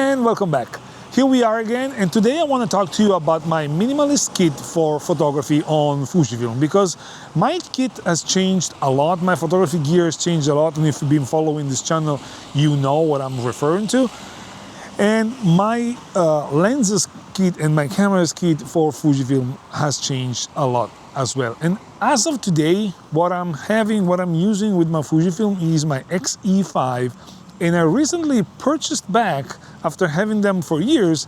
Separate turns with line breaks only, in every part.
And welcome back. Here we are again, and today I want to talk to you about my minimalist kit for photography on Fujifilm, because my kit has changed a lot. My photography gear has changed a lot, and if you've been following this channel, you know what I'm referring to. And my lenses kit and my cameras kit for Fujifilm has changed a lot as well. And as of today, what I'm using with my Fujifilm is my X-E5, and I recently purchased back, after having them for years,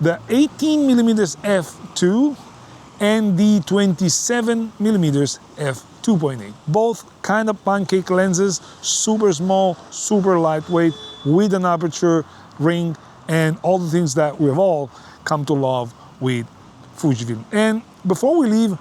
the 18mm f2 and the 27mm f2.8. Both kind of pancake lenses, super small, super lightweight, with an aperture ring, and all the things that we've all come to love with Fujifilm. And before we leave,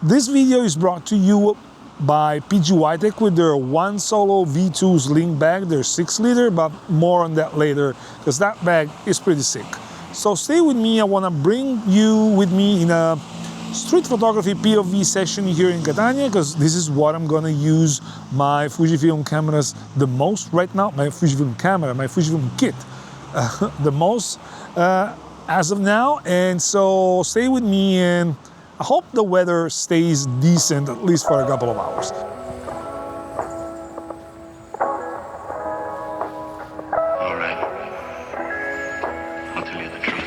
this video is brought to you by PGYTech with their OneGo Solo V2 sling bag. They're 6-liter, but more on that later, because that bag is pretty sick. So stay with me. I want to bring you with me in a street photography POV session here in Catania, because this is what I'm going to use my Fujifilm cameras the most right now. My Fujifilm camera, my Fujifilm kit the most as of now. And so stay with me, and I hope the weather stays decent at least for a couple of hours.
All right. I'll tell you the truth.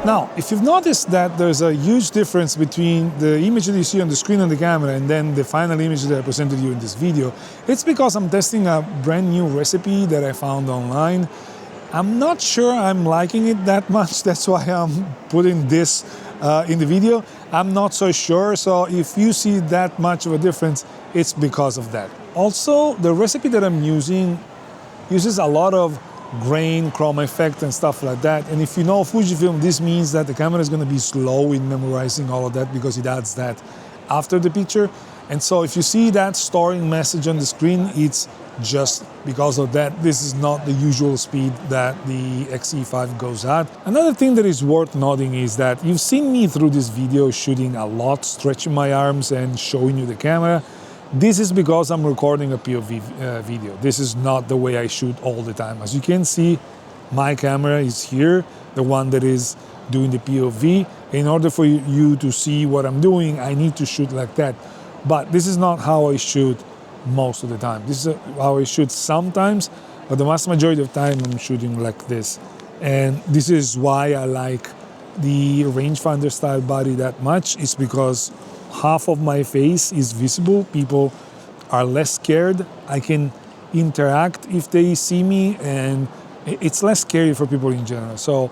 Now, if you've noticed that there's a huge difference between the image that you see on the screen on the camera and then the final image that I presented you in this video, it's because I'm testing a brand new recipe that I found online. I'm not sure I'm liking it that much, that's why I'm putting this in the video. I'm not so sure, so if you see that much of a difference, it's because of that. Also, the recipe that I'm using uses a lot of grain, chroma effect and stuff like that. And if you know Fujifilm, this means that the camera is going to be slow in memorizing all of that because it adds that after the picture. And so if you see that storing message on the screen, it's just because of that. This is not the usual speed that the X-E5 goes at. Another thing that is worth noting is that you've seen me through this video shooting a lot, stretching my arms and showing you the camera. This is because I'm recording a POV video. This is not the way I shoot all the time. As you can see, my camera is here, the one that is doing the POV. In order for you to see what I'm doing, I need to shoot like that. But this is not how I shoot most of the time. This is how I shoot sometimes, but the vast majority of the time I'm shooting like this. And this is why I like the rangefinder style body that much. It's because half of my face is visible. People are less scared. I can interact if they see me, and it's less scary for people in general. So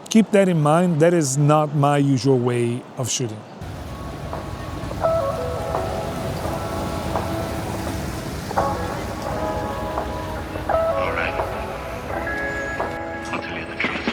keep that in mind. That is not my usual way of shooting.
All right. I'll tell you the truth.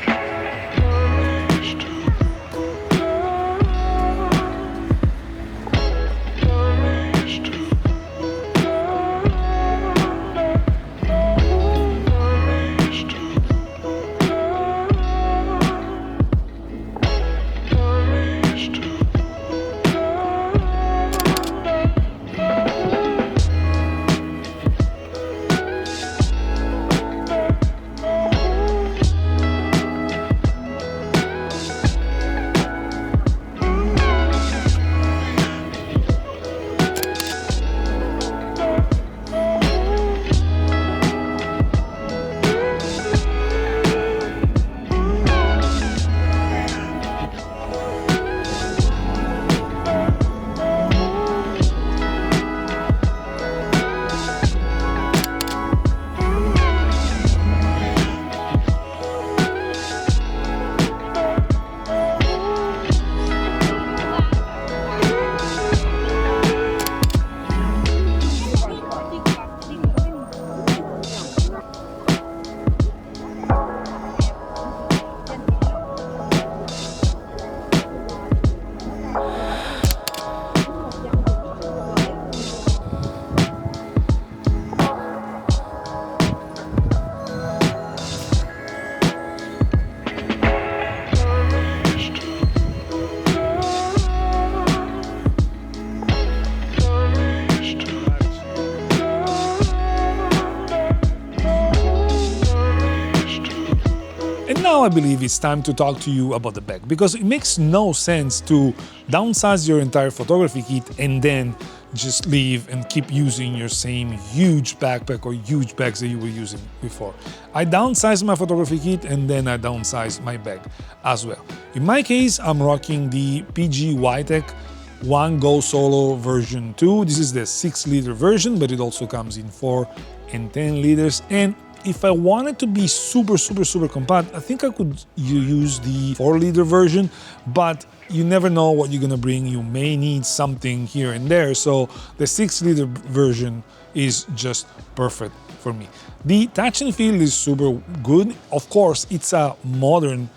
Now I believe it's time to talk to you about the bag, because it makes no sense to downsize your entire photography kit and then just leave and keep using your same huge backpack or huge bags that you were using before. I downsized my photography kit and then I downsized my bag as well. In my case, I'm rocking the PGYTech OneGo Solo version 2. This is the 6-liter version, but it also comes in 4 and 10 liters. And if I wanted to be super compact, I think I could use the 4-liter version, but you never know what you're gonna bring. You may need something here and there, so the 6-liter version is just perfect for me. The touch and feel is super good. Of course, it's a modern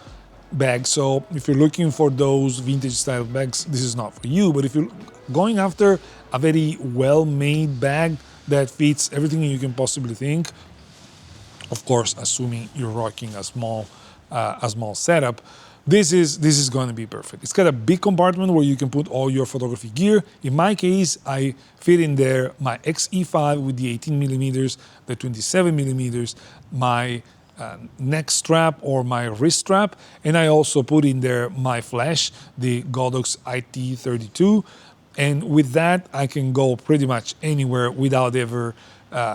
bag, so if you're looking for those vintage style bags, this is not for you. But if you're going after a very well-made bag that fits everything you can possibly think, of course, assuming you're rocking a small setup, this is going to be perfect. It's got a big compartment where you can put all your photography gear. In my case, I fit in there my X-E5 with the 18mm, the 27mm, my neck strap or my wrist strap, and I also put in there my flash, the Godox IT32. And with that, I can go pretty much anywhere without ever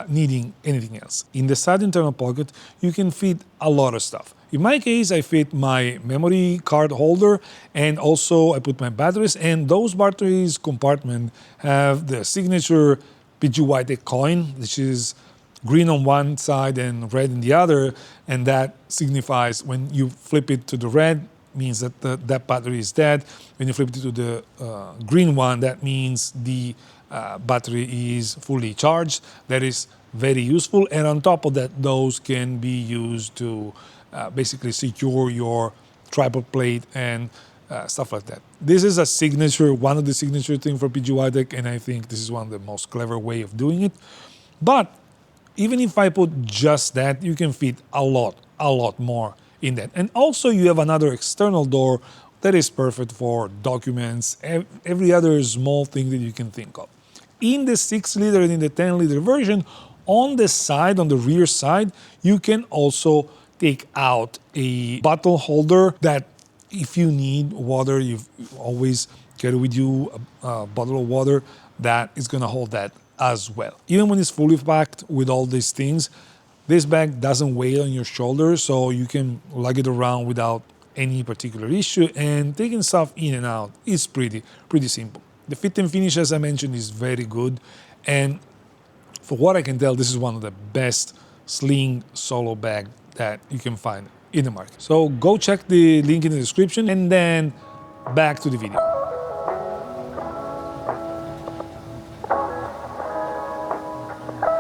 needing anything else. In the side internal pocket, you can fit a lot of stuff. In my case, I fit my memory card holder, and also I put my batteries, and those batteries compartment have the signature PGYTech coin, which is green on one side and red in the other, and that signifies when you flip it to the red, means that that battery is dead. When you flip it to the green one, that means the battery is fully charged. That is very useful. And on top of that, those can be used to basically secure your tripod plate and stuff like that. This is a signature, one of the signature things for PGYTech, and I think this is one of the most clever way of doing it. But even if I put just that, you can fit a lot more in that. And also you have another external door that is perfect for documents, every other small thing that you can think of. In the 6-liter and in the 10-liter version, on the side, on the rear side, you can also take out a bottle holder that if you need water, you've always carry with you a bottle of water that is gonna hold that as well. Even when it's fully packed with all these things, this bag doesn't weigh on your shoulder, so you can lug it around without any particular issue, and taking stuff in and out is pretty simple. The fit and finish, as I mentioned, is very good, and for what I can tell, this is one of the best sling solo bag that you can find in the market. So go check the link in the description, and then back to the video.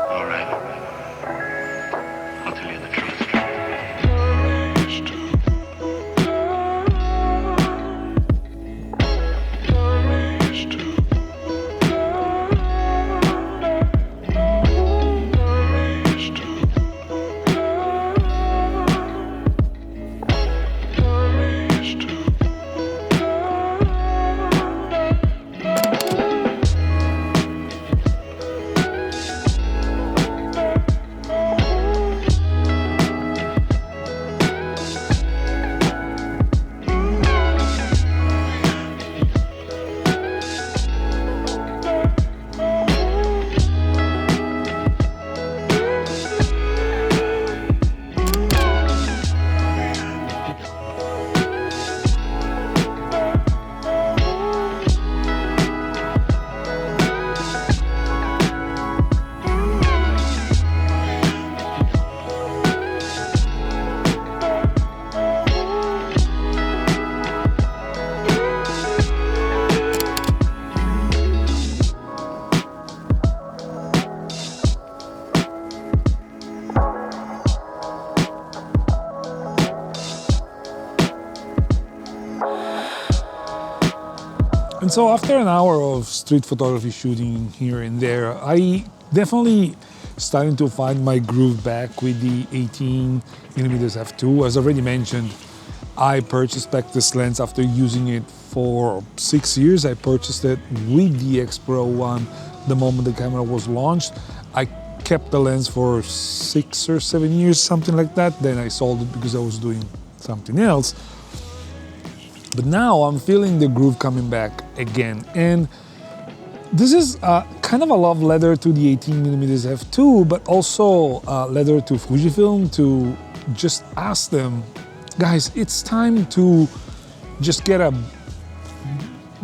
All right. I'll tell you the truth.
And so after an hour of street photography shooting here and there, I definitely starting to find my groove back with the 18mm f2. As already mentioned, I purchased back this lens after using it for 6 years. I purchased it with the X Pro one the moment the camera was launched. I kept the lens for 6 or 7 years, something like that. Then I sold it because I was doing something else. But now I'm feeling the groove coming back again. And this is kind of a love letter to the 18mm f2, but also a letter to Fujifilm to just ask them, guys, it's time to just get a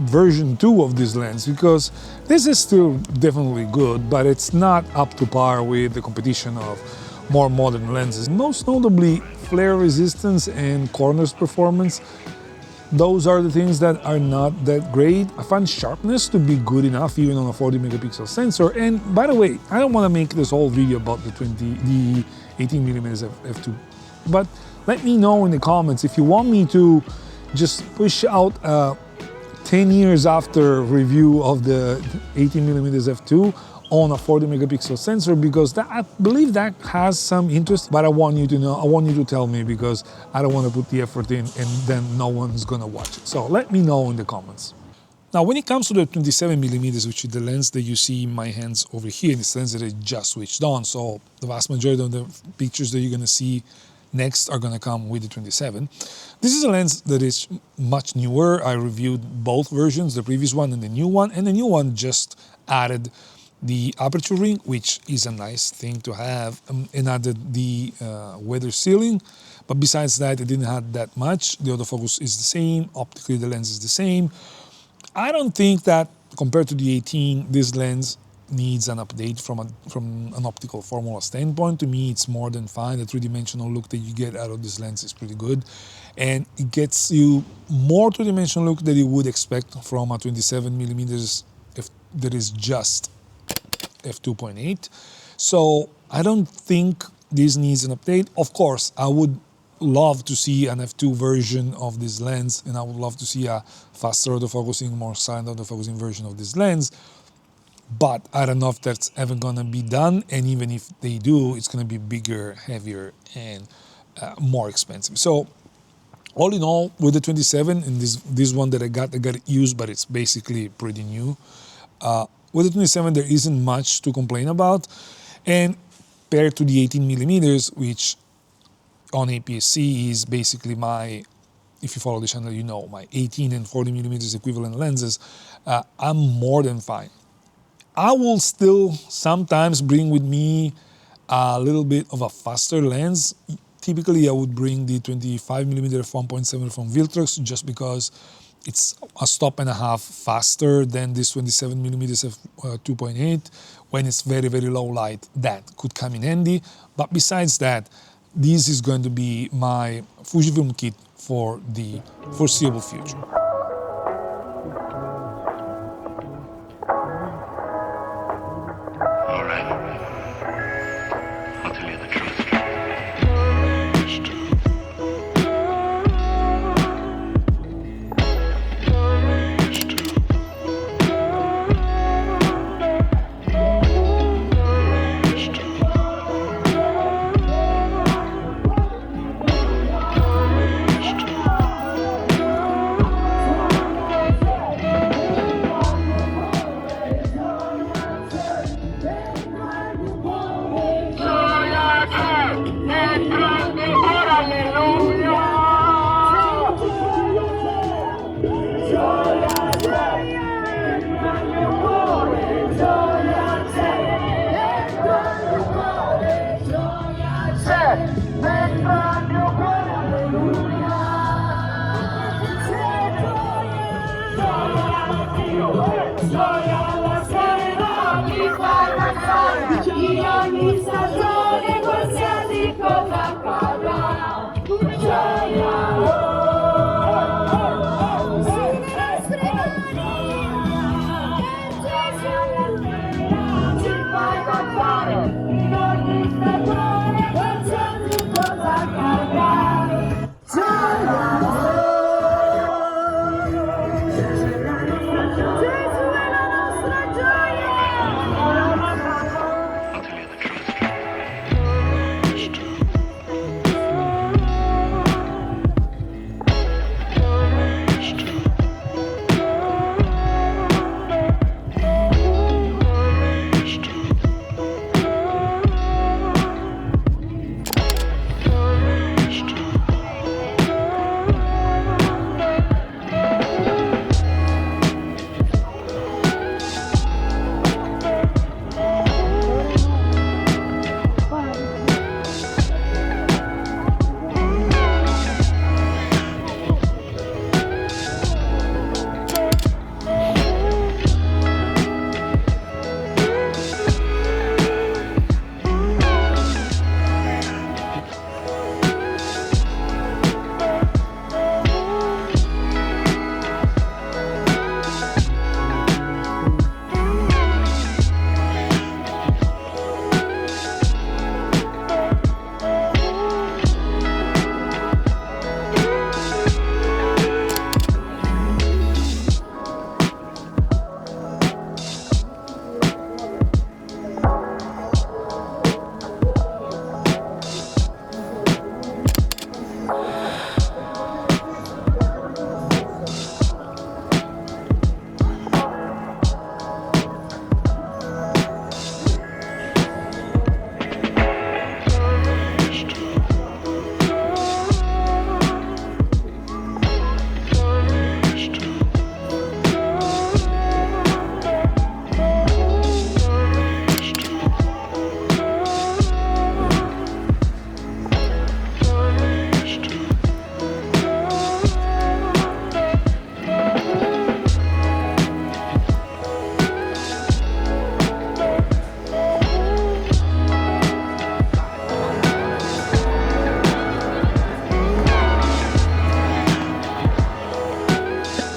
version 2 of this lens, because this is still definitely good, but it's not up to par with the competition of more modern lenses. Most notably, flare resistance and corners performance. Those are the things that are not that great. I find sharpness to be good enough even on a 40 megapixel sensor. And by the way, I don't want to make this whole video about the 18mm f2, but let me know in the comments if you want me to just push out a 10 years after review of the 18mm f2 on a 40 megapixel sensor, because that, I believe that has some interest, but I want you to know, I want you to tell me, because I don't want to put the effort in and then no one's gonna watch it. So let me know in the comments. Now, when it comes to the 27mm, which is the lens that you see in my hands over here, this lens that I just switched on, so the vast majority of the pictures that you're gonna see next are gonna come with the 27. This is a lens that is much newer. I reviewed both versions, the previous one and the new one just added the aperture ring, which is a nice thing to have, and added the weather sealing. But besides that, it didn't have that much. The autofocus is the same, optically the lens is the same. I don't think that compared to the 18, this lens needs an update from an optical formula standpoint. To me, it's more than fine. The three-dimensional look that you get out of this lens is pretty good, and it gets you more three-dimensional look that you would expect from a 27mm that is just f2.8. So I don't think this needs an update. Of course, I would love to see an f2 version of this lens, and I would love to see a faster autofocusing, more silent autofocusing version of this lens. But I don't know if that's ever gonna be done, and even if they do, it's gonna be bigger, heavier, and more expensive. So all in all, with the 27 and this one that I got it used, but it's basically pretty new. With the 27, there isn't much to complain about, and compared to the 18 millimeters, which on APS-C is basically my, if you follow the channel, you know, my 18 and 40 millimeters equivalent lenses, I'm more than fine. I will still sometimes bring with me a little bit of a faster lens. Typically, I would bring the 25 millimeter f1.7 from Viltrox just because it's a stop and a half faster than this 27 millimeters f2.8. When it's very, very low light, that could come in handy. But besides that, this is going to be my Fujifilm kit for the foreseeable future.
All right. I'll tell you the truth.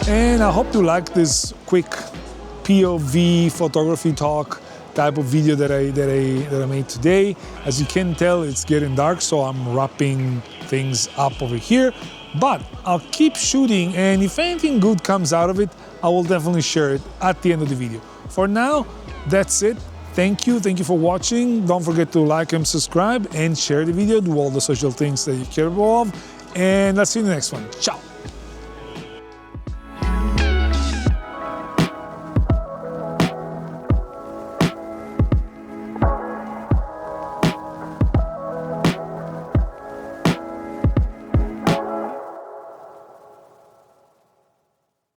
And I hope you like this quick POV photography talk type of video that I made today. As you can tell, it's getting dark, so I'm wrapping things up over here. But I'll keep shooting, and if anything good comes out of it, I will definitely share it at the end of the video. For now, that's it. Thank you for watching. Don't forget to like and subscribe and share the video, do all the social things that you're capable of, and I'll see you in the next one. Ciao!